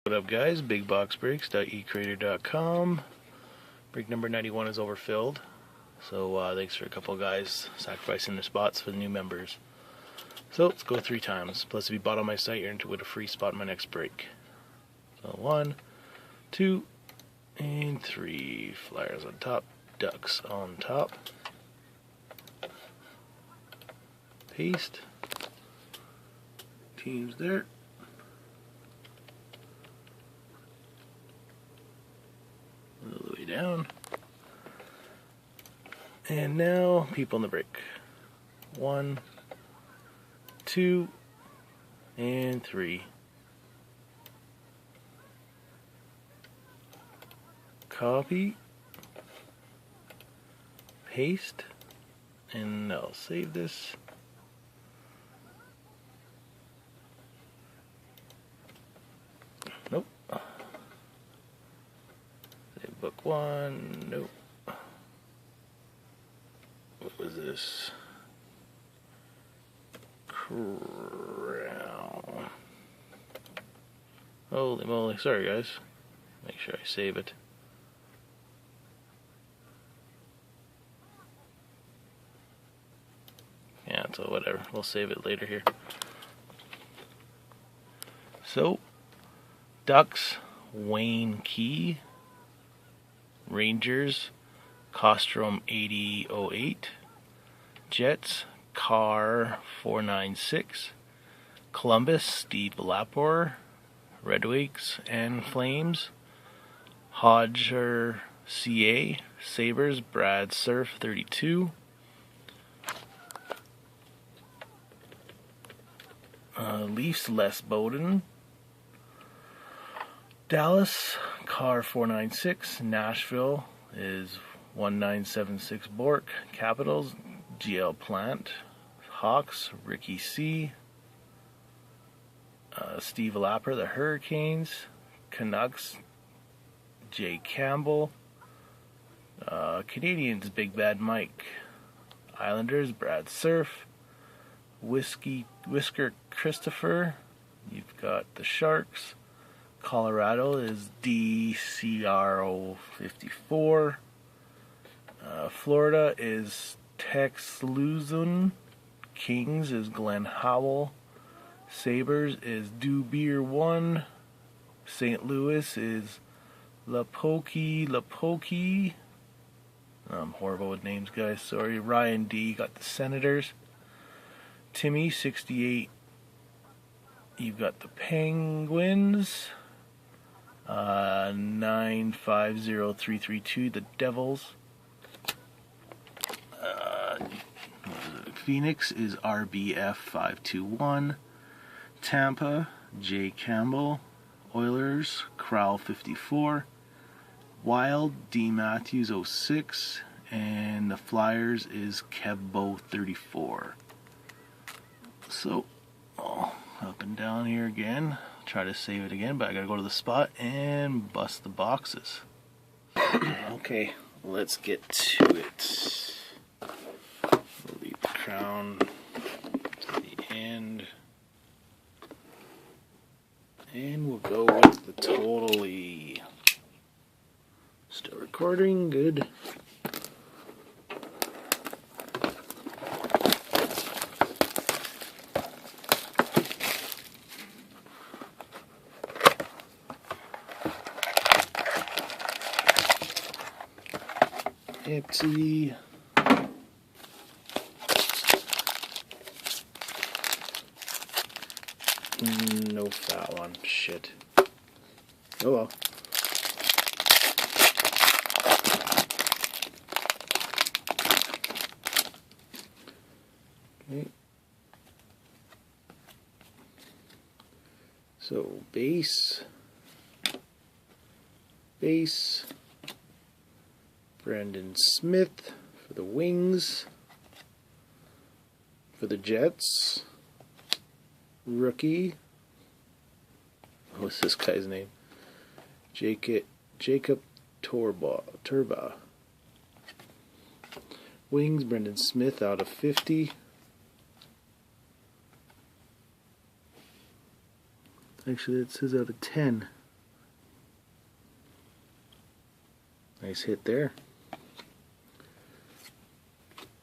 What up, guys? BigBoxBreaks.ecreator.com. Break number 91 is overfilled. So thanks for a couple of guys sacrificing their spots for the new members. So let's go 3 times. Plus, if you bought on my site, you're into with a free spot in my next break. So 1, 2, and 3. Flyers on top. Ducks on top. Paste. Teams there. All the way down. And now, people in the break. 1, 2, and 3. Copy. Paste. And I'll save this. Nope. Save book 1. Nope. What was this? Crown. Holy moly. Sorry, guys. Make sure I save it. Yeah, so whatever. We'll save it later here. So, Ducks, Wayne Key. Rangers, Costrom 8008. Jets, Car 496. Columbus, Steve Lapor. Red Wings and Flames, Hodger CA. Sabres, Brad Surf 32. Leafs, Les Bowden. Dallas, Car 496. Nashville is 1976 Bork. Capitals, GL Plant. Hawks, Ricky C. Steve Lapper, the Hurricanes. Canucks, Jay Campbell. Canadiens, Big Bad Mike. Islanders, Brad Surf. Whisker Christopher. You've got the Sharks. Colorado is DCRO54. Florida is Tex Luzon. Kings is Glenn Howell. Sabres is Do Beer 1. St. Louis is Lapoki. I'm horrible with names, guys. Sorry. Ryan D. Got the Senators. Timmy 68. You've got the Penguins. 950332. The Devils. Phoenix is RBF 521. Tampa, J. Campbell. Oilers, Crowell 54. Wild, D. Matthews 06. And the Flyers is Kevbo 34. So, up and down here again. Try to save it again, but I gotta go to the spot and bust the boxes. Okay, let's get to it. We'll leave the crown to the end. And we'll go with the totally. Still recording, good. Empty. No foul on shit. Oh well. Okay. So base. Brandon Smith for the Wings. For the Jets. Rookie. What's this guy's name? Jacob Turba. Wings, Brendan Smith out of 50. Actually, it says out of 10. Nice hit there.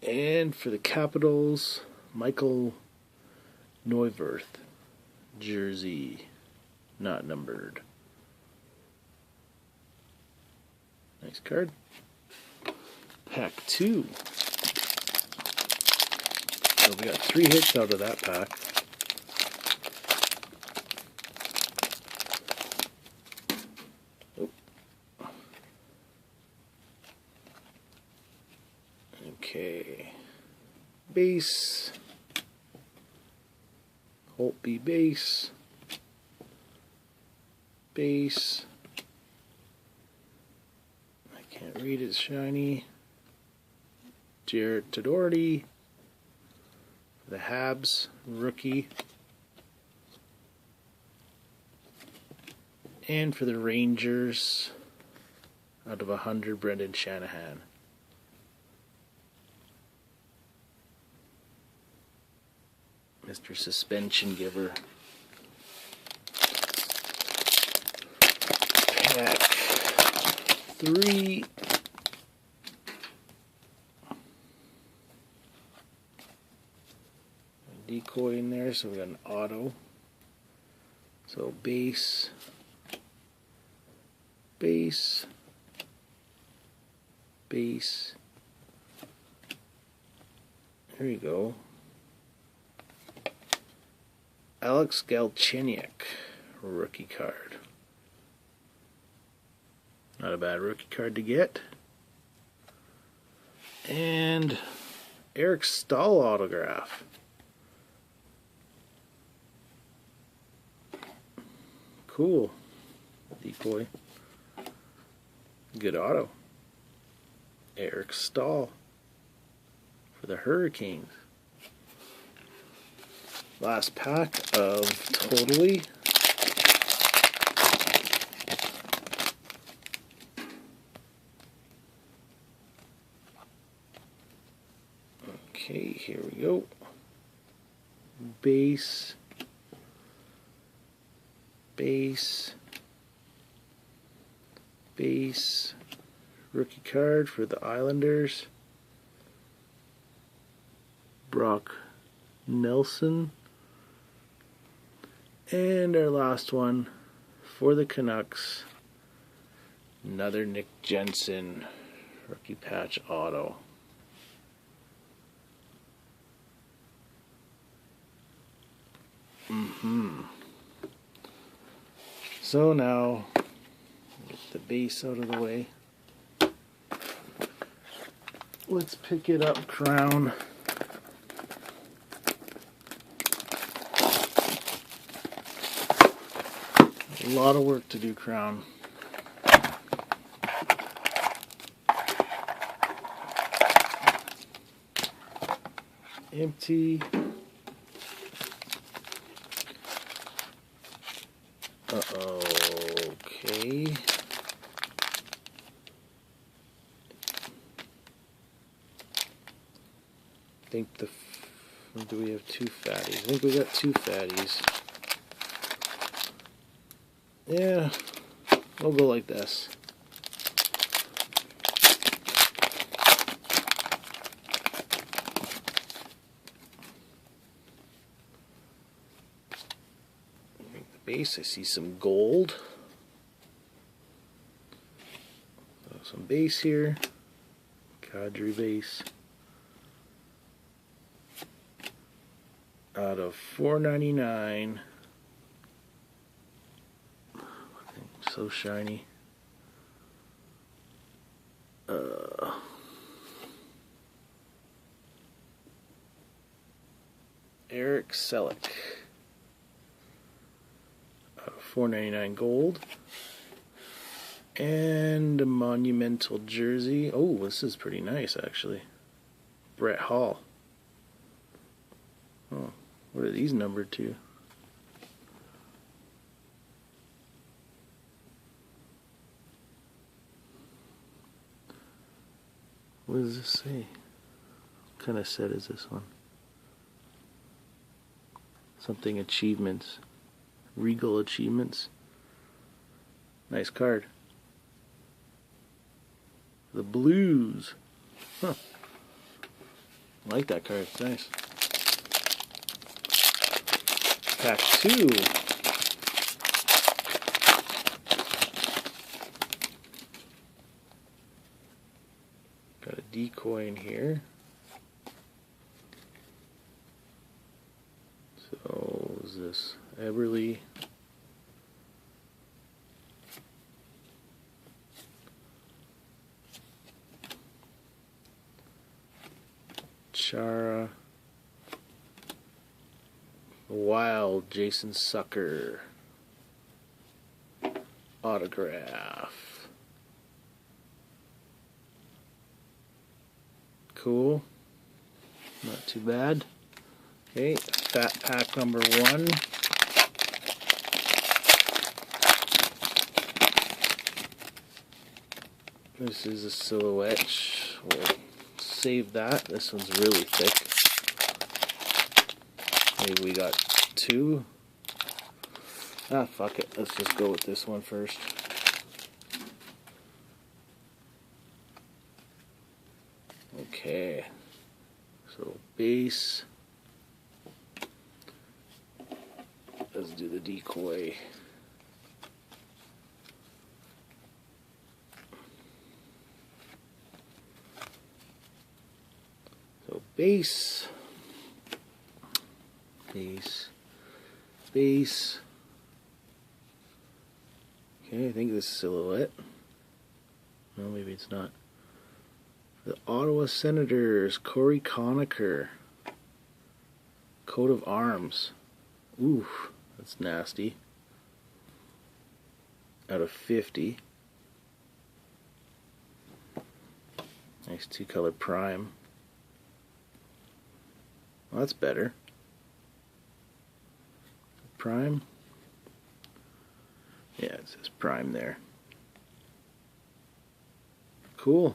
And for the Capitals, Michael Neuwirth, jersey, not numbered. Nice card. Pack 2. So we got 3 hits out of that pack. Okay. Base. Holtby base. Base. I can't read, it's shiny. Jarrett Doherty. The Habs, rookie. And for the Rangers, out of 100, Brendan Shanahan. Mr. Suspension Giver. Pack 3. Decoy in there, so we got an auto. So base, base, base. There you go. Alex Galchenyuk, rookie card. Not a bad rookie card to get. And Eric Stahl autograph. Cool. Decoy. Good auto. Eric Stahl for the Hurricanes. Last pack of Totally. Okay, here we go. Base. Base. Base. Rookie card for the Islanders. Brock Nelson. And our last one for the Canucks. Another Nick Jensen. Rookie patch auto. So now, get the base out of the way. Let's pick it up, Crown. A lot of work to do, Crown. Empty. Okay. I think do we have 2 fatties? I think we got 2 fatties. Yeah, we'll go like this. Base, I see some gold. Some base here. Cadre base. Out of $4.99. So shiny. Eric Selleck. $4.99 gold. And a monumental jersey. Oh, this is pretty nice actually. Brett Hall. Oh, what are these numbered to? What does this say? What kind of set is this one? Something achievements. Regal achievements. Nice card. The Blues. Huh. I like that card. It's nice. Pack 2. Got a decoy in here. So, what is this? Eberle. Chara. Wild Jason Sucker. Autograph. Cool. Not too bad. Okay, fat pack number 1. This is a silhouette. We'll save that. This one's really thick. Maybe we got 2. Ah, fuck it. Let's just go with this one first. Okay. So, base. Let's do the decoy. So, base. Base. Base. Okay, I think this is silhouette. No, maybe it's not. The Ottawa Senators, Corey Conacher. Coat of arms. Oof, that's nasty. Out of 50. Nice 2-color prime. Well, that's better. Prime. Yeah, it says prime there. Cool.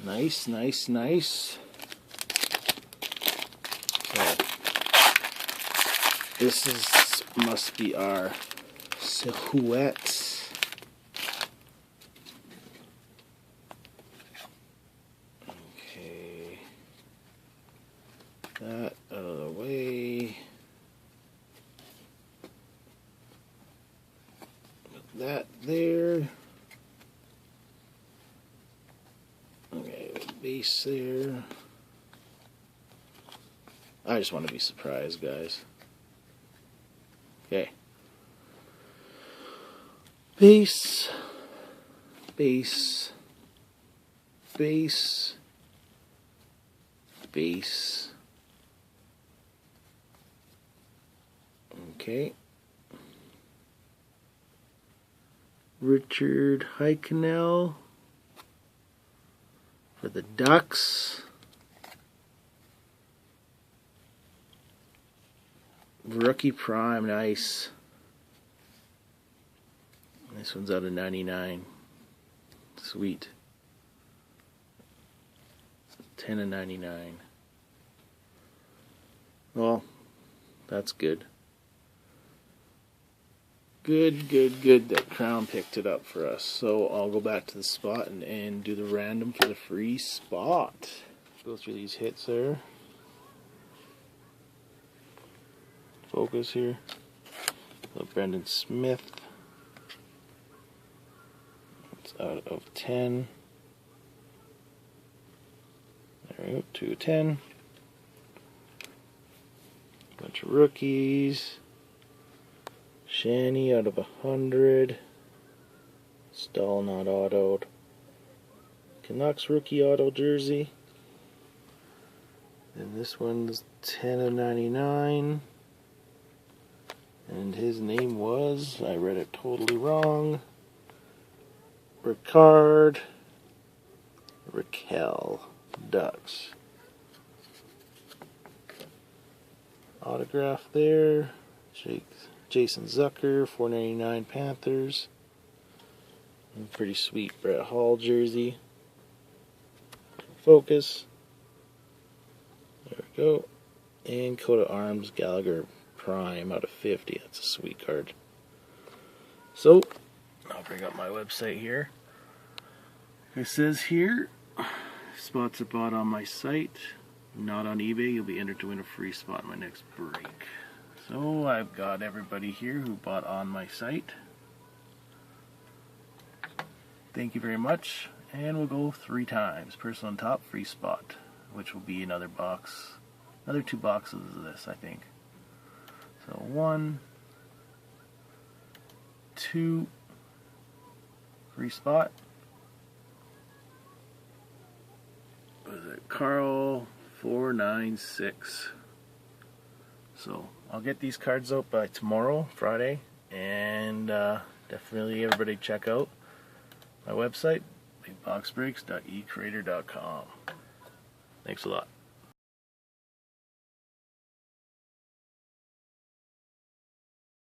Nice, nice, nice. Okay. This must be our silhouettes. Okay. That out of the way. Put that there. Okay, base there. I just want to be surprised, guys. Okay. Base. Base. Base. Base. Okay. Richard Heikenell for the Ducks. Rookie prime, nice. This one's out of 99. Sweet. 10 of 99. Well, that's good. Good, good, good that Crown picked it up for us. So I'll go back to the spot and do the random for the free spot. Go through these hits there. Focus here. So Brendan Smith. It's out of 10. There we go, 2 of 10. Bunch of rookies. Shanny out of 100. Stahl not autoed. Canucks rookie auto jersey. And this one's 10 of 99. And his name was, I read it totally wrong, Raquel Ducks. Autograph there. Jason Zucker, 499 Panthers. And pretty sweet Brett Hall jersey. Focus. There we go. And coat of arms, Gallagher Prime out of 50. That's a sweet card. So, I'll bring up my website here. It says here, spots are bought on my site, not on eBay. You'll be entered to win a free spot in my next break. So I've got everybody here who bought on my site. Thank you very much, and we'll go 3 times. Person on top, free spot, which will be another box, another 2 boxes of this, I think. So 1, 2, free spot. What is it? Carl 496. So I'll get these cards out by tomorrow, Friday, and definitely everybody check out my website, bigboxbreaks.ecreator.com. Thanks a lot.